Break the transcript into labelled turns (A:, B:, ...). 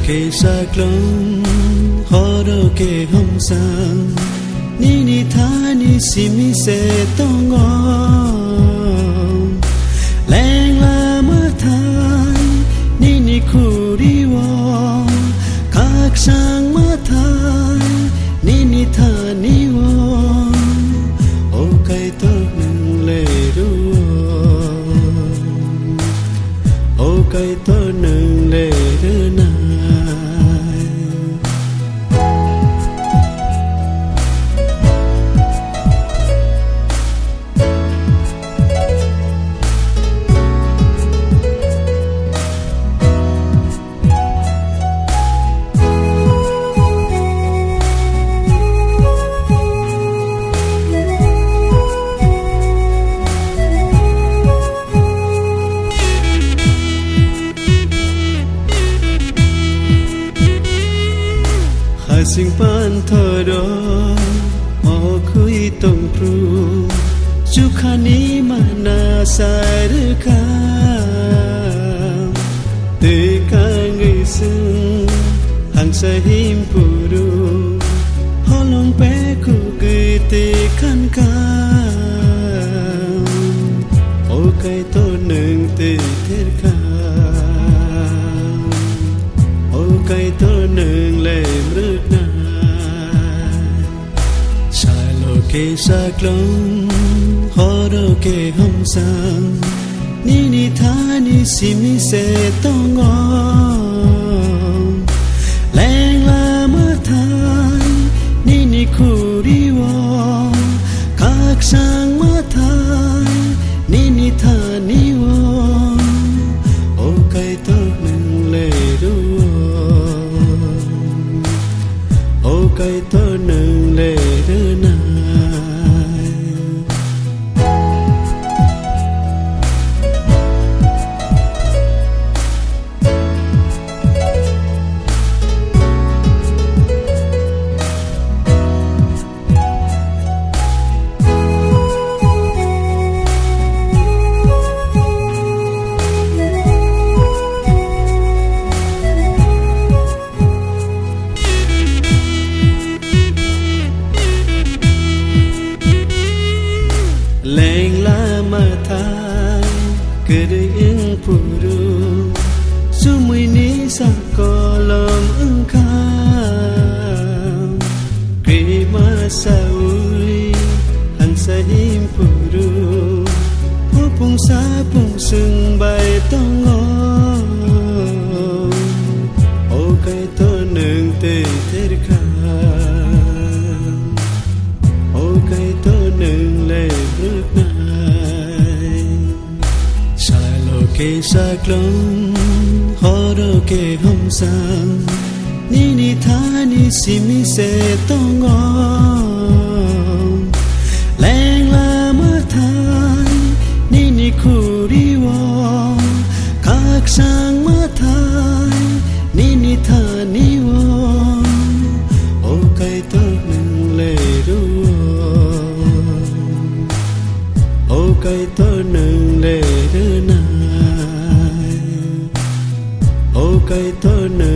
A: kể xa lông họ đâu kể hồng sang ni tha ni si mi se to ngon leng la ma thai ni khu đi wo khak sang ma thai ni tha ni wo o kai to nang le ru o kai to nang le ru naสิ่งปานเธอดอโอ้คุยตรงพรูจุคานีมานาสายหรือคาเตกังไงซึ่งหังสะหิมปูรูฮอลงเปกูกีเตขันกาโอ้ไก่ตัวหนึ่งเตเทรคาโอ้ไก่ตัวหนึ่งเล่มรึกนาชายโลเกสากลงฮอโรเกหอมสังนิทานิสิมิเสตงองแรงลามาทายนิคูริวอคักสังมาทายนิทานิวอโอไก่ตัวหนึ่งเลยดูโอไก่ตัวหนึ่งเลยเดินนาแรงลามาทายเกิดอิงผู้รู้สุมือนี้สักก็ลมอึ้งข้างกรีมาสาวยหันสะหิมผู้รู้ผู้พงสาพงซึ่งใบต้องงอโอไก่ตัวหนึ่งเตะเทรคาโอไก่ตัวหนึ่งเล่รึกนาชายโลเกสากลงฮอโรเกหอมสังนิทานิสิมิเสตงองแรงลามาทายนิคูริวอคักสังมาทายนิทานิวอโอไก่ตัวหนึ่งเลยดูโอไก่ตัวหนึ่งเลยเดินนาโอไก่ตัวหนึ่ง